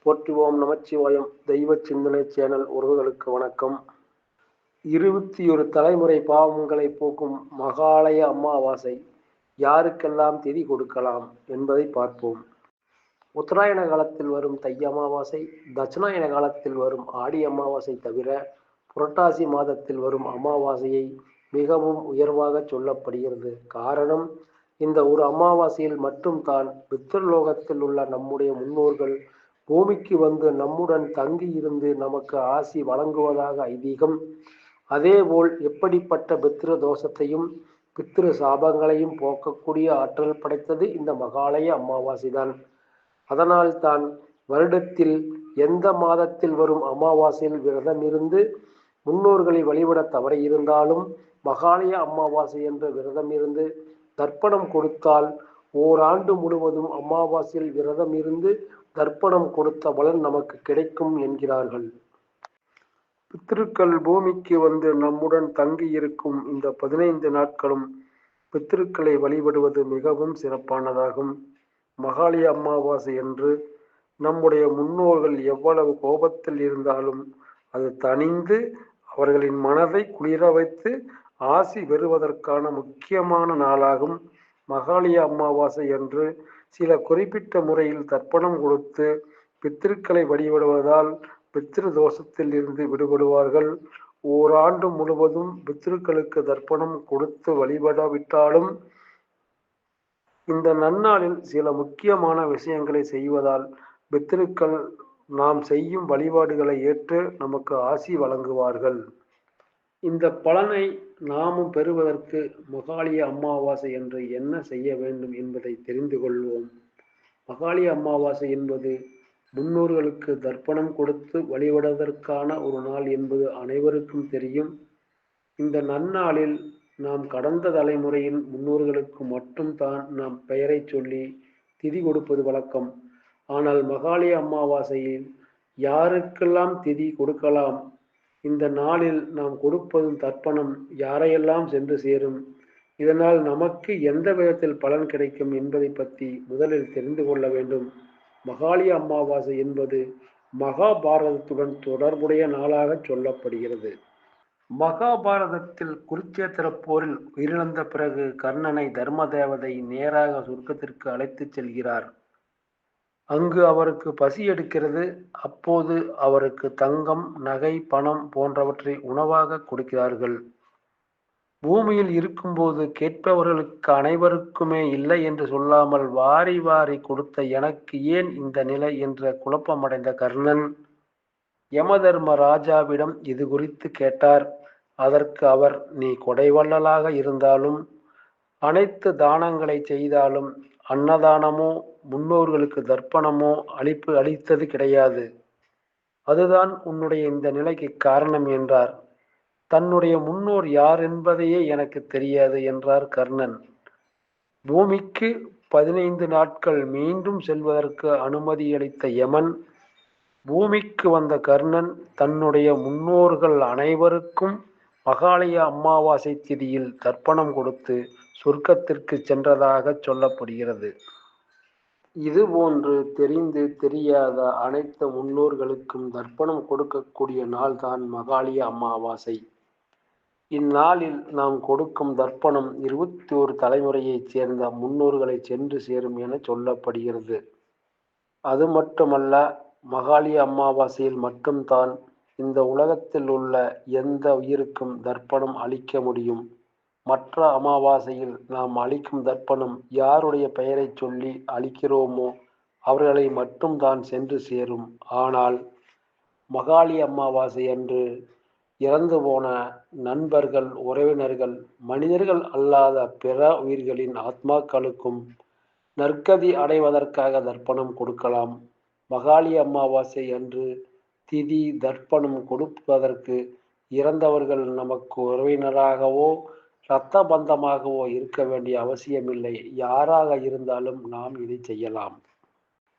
போற்றுவோம் நமச்சிவாயம். தெய்வ சிந்தனை சேனல் உறவுகளுக்கு வணக்கம். 21 தலைமுறை பாவங்களை போக்கும் மகாலய அமாவாசை யாருக்கெல்லாம் திதி கொடுக்கலாம் என்பதை பார்ப்போம். உத்தராயண காலத்தில் வரும் தை அமாவாசை, தட்சிணாயன காலத்தில் வரும் ஆடி அமாவாசை தவிர புரட்டாசி மாதத்தில் வரும் அமாவாசையை மிகவும் உயர்வாக சொல்லப்படுகிறது. காரணம், இந்த ஒரு அமாவாசையில் மட்டும் தான் பித்ருலோகத்தில் உள்ள நம்முடைய முன்னோர்கள் பூமிக்கு வந்து நம்முடன் தங்கி இருந்து நமக்கு ஆசி வழங்குவதாக ஐதீகம். அதேபோல் எப்படிப்பட்ட பித்ரு தோஷத்தையும் பித்ரு சாபங்களையும் போக்கக்கூடிய ஆற்றல் படைத்தது இந்த மகாலய அமாவாசைதான். அதனால் தான் வருடத்தில் எந்த மாதத்தில் வரும் அமாவாசையில் விரதம் இருந்து முன்னோர்களை வழிபட தவறி இருந்தாலும் மகாலய அமாவாசை என்ற விரதம் இருந்து தர்ப்பணம் கொடுத்தால் ஓராண்டு முழுவதும் அமாவாசையில் விரதம் இருந்து தர்ப்பணம் கொடுத்த பலன் நமக்கு கிடைக்கும் என்கிறார்கள். பித்ருக்கள் பூமிக்கு வந்து நம்முடன் தங்கி இருக்கும் இந்த 15 நாட்களும் பித்ருக்களை வழிபடுவது மிகவும் சிறப்பானதாகும். மகாலய அமாவாசை என்று நம்முடைய முன்னோர்கள் எவ்வளவு கோபத்தில் இருந்தாலும் அது தணிந்து அவர்களின் மனதை குளிர வைத்து ஆசி பெறுவதற்கான முக்கியமான நாளாகும். மகாலய அமாவாசை என்று சில குறிப்பிட்ட முறையில் தர்ப்பணம் கொடுத்து பித்ருக்களை வழிபடுவதால் பித்ரு தோஷத்தில் இருந்து விடுபடுவார்கள். ஓராண்டு முழுவதும் பித்ருக்களுக்கு தர்ப்பணம் கொடுத்து வழிபடாவிட்டாலும் இந்த நன்னாளில் சில முக்கியமான விஷயங்களை செய்வதால் பித்ருக்கள் நாம் செய்யும் வழிபாடுகளை ஏற்று நமக்கு ஆசி வழங்குவார்கள். இந்த பலனை நாமும் பெறுவதற்கு மகாலய அமாவாசை என்று என்ன செய்ய வேண்டும் என்பதை தெரிந்து கொள்வோம். மகாலய அமாவாசை என்பது முன்னோர்களுக்கு தர்ப்பணம் கொடுத்து வழிபடுவதற்கான ஒரு நாள் என்பது அனைவருக்கும் தெரியும். இந்த நன்னாளில் நாம் கடந்த தலைமுறையின் முன்னோர்களுக்கு மட்டும்தான் நாம் பெயரை சொல்லி திதி கொடுப்பது வழக்கம். ஆனால் மகாலய அமாவாசையில் யாருக்கெல்லாம் திதி கொடுக்கலாம், இந்த நாளில் நாம் கொடுப்பதும் தர்ப்பணம் யாரையெல்லாம் சென்று சேரும், இதனால் நமக்கு எந்த விதத்தில் பலன் கிடைக்கும் என்பதை பற்றி முதலில் தெரிந்து கொள்ள வேண்டும். மகாலய அமாவாசை என்பது மகாபாரதத்துடன் தொடர்புடைய நாளாக சொல்லப்படுகிறது. மகாபாரதத்தில் குருச்சேத்திர போரில் உயிரிழந்த பிறகு கர்ணனை தர்ம தேவதை நேராக சொர்க்கத்திற்கு அழைத்துச் செல்கிறார். அங்கு அவருக்கு பசி எடுக்கிறது. அப்போது அவருக்கு தங்கம், நகை, பணம் போன்றவற்றை உணவாக கொடுக்கிறார்கள். பூமியில் இருக்கும்போது கேட்பவர்களுக்கு அனைவருக்குமே இல்லை என்று சொல்லாமல் வாரி வாரி கொடுத்த எனக்கு ஏன் இந்த நிலை என்ற குழப்பமடைந்த கர்ணன் யமதர்ம ராஜாவிடம் இது குறித்து கேட்டார். அதற்கு அவர், நீ கொடைவள்ளலாக இருந்தாலும் அனைத்து தானங்களை செய்தாலும் அன்னதானமோ முன்னோர்களுக்கு தர்ப்பணமோ அளித்தது கிடையாது. அதுதான் உன்னுடைய இந்த நிலைக்கு காரணம் என்றார். தன்னுடைய முன்னோர் யார் என்பதையே எனக்கு தெரியாது என்றார் கர்ணன். பூமிக்கு 15 நாட்கள் மீண்டும் செல்வதற்கு அனுமதியளித்த யமன் பூமிக்கு வந்த கர்ணன் தன்னுடைய முன்னோர்கள் அனைவருக்கும் மகாலய அமாவாசை திதியில் தர்ப்பணம் கொடுத்து சொர்க்கத்திற்கு சென்றதாக சொல்லப்படுகிறது. இதுபோன்று தெரிந்து தெரியாத அனைத்து முன்னோர்களுக்கும் தர்ப்பணம் கொடுக்கக்கூடிய நாள் தான் மகாலய அமாவாசை. இந்நாளில் நாம் கொடுக்கும் தர்ப்பணம் 21 தலைமுறையைச் சேர்ந்த முன்னோர்களை சென்று சேரும் என சொல்லப்படுகிறது. அது மட்டுமல்ல, மகாலய அமாவாசையில் மட்டும்தான் இந்த உலகத்தில் உள்ள எந்த உயிருக்கும் தர்ப்பணம் அளிக்க முடியும். மற்ற அமாவாசையில் நாம் அளிக்கும் தர்ப்பணம் யாருடைய பெயரை சொல்லி அளிக்கிறோமோ அவர்களை மட்டும்தான் சென்று சேரும். ஆனால் மகாலய அமாவாசை அன்று இறந்து போன நண்பர்கள், உறவினர்கள், மனிதர்கள் அல்லாத பிற உயிர்களின் ஆத்மாக்களுக்கும் நற்கதி அடைவதற்காக தர்ப்பணம் கொடுக்கலாம். மகாலய அமாவாசை அன்று திதி தர்ப்பணம் கொடுப்பதற்கு இறந்தவர்கள் நமக்கு உறவினராகவோ இரத்த பந்தமாகவோ இருக்க வேண்டிய அவசியமில்லை. யாராக இருந்தாலும் நாம் இதை செய்யலாம்.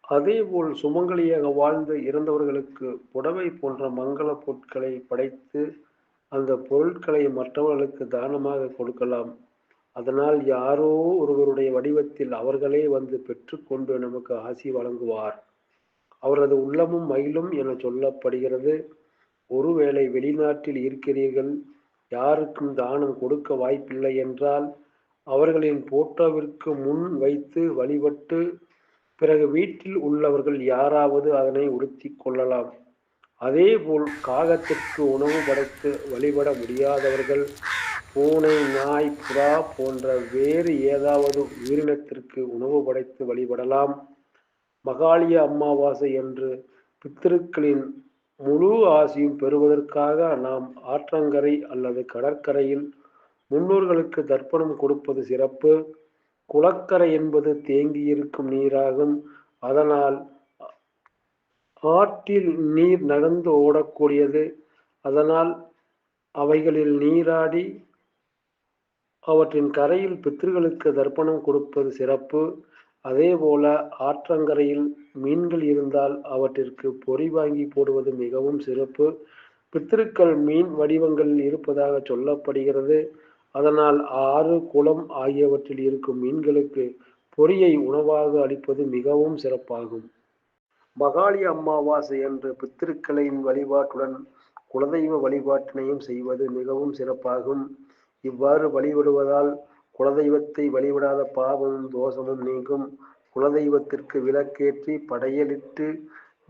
அதேபோல் சுமங்கலியாக வாழ்ந்து இறந்தவர்களுக்கு புடவை போன்ற மங்கள பொருட்களை படைத்து அந்த பொருட்களை மற்றவர்களுக்கு தானமாக கொடுக்கலாம். அதனால் யாரோ ஒருவருடைய வடிவத்தில் அவர்களே வந்து பெற்றுக்கொண்டு நமக்கு ஆசி வழங்குவார். அவரது உள்ளமும் மகிழும் என சொல்லப்படுகிறது. ஒருவேளை வெளிநாட்டில் இருக்கிறீர்கள், யாருக்கும் தானம் கொடுக்க வாய்ப்பில்லை என்றால் அவர்களின் போட்டோவிற்கு முன் வைத்து வழிபட்டு பிறகு வீட்டில் உள்ளவர்கள் யாராவது அதனை உடுத்திக் கொள்ளலாம். அதேபோல் காகத்திற்கு உணவு படைத்து வழிபட முடியாதவர்கள் பூனை, நாய், புறா போன்ற வேறு ஏதாவது உயிரினத்திற்கு உணவு படைத்து வழிபடலாம். மகாளய அமாவாசை அன்று பித்திருக்களின் முழு ஆசியும் பெறுவதற்காக நாம் ஆற்றங்கரை அல்லது கடற்கரையில் முன்னோர்களுக்கு தர்ப்பணம் கொடுப்பது சிறப்பு. குளக்கரை என்பது தேங்கியிருக்கும் நீராகும். அதனால் ஆற்றில் நீர் நகர்ந்து ஓடக்கூடியது. அதனால் அவைகளில் நீராடி அவற்றின் கரையில் பித்ருக்களுக்கு தர்ப்பணம் கொடுப்பது சிறப்பு. அதேபோல ஆற்றங்கரையில் மீன்கள் இருந்தால் அவற்றிற்கு பொறி வாங்கி போடுவது மிகவும் சிறப்பு. பித்ருக்கள் மீன் வடிவங்களில் இருப்பதாக சொல்லப்படுகிறது. அதனால் ஆறு, குளம் ஆகியவற்றில் இருக்கும் மீன்களுக்கு பொரியை உணவாக அளிப்பது மிகவும் சிறப்பாகும். மகாளய அமாவாசை அன்று பித்திருக்களின் வழிபாட்டுடன் குலதெய்வ வழிபாட்டினையும் செய்வது மிகவும் சிறப்பாகும். இவ்வாறு வழிபடுவதால் குலதெய்வத்தை வழிபடாத பாவமும் தோஷமும் நீங்கும். குலதெய்வத்திற்கு விளக்கேற்றி படையலிட்டு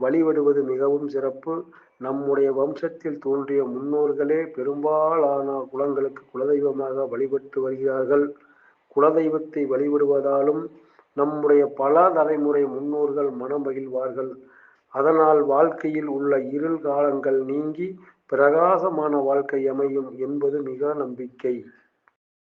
வழிபடுவது மிகவும் சிறப்பு. நம்முடைய வம்சத்தில் தோன்றிய முன்னோர்களே பெரும்பாலான குலங்களுக்கு குலதெய்வமாக வழிபட்டு வருகிறார்கள். குலதெய்வத்தை வழிபடுவதாலும் நம்முடைய பல தலைமுறை முன்னோர்கள் மனமகிழ்வார்கள். அதனால் வாழ்க்கையில் உள்ள இருள் காலங்கள் நீங்கி பிரகாசமான வாழ்க்கை அமையும் என்பது மிக நம்பிக்கை.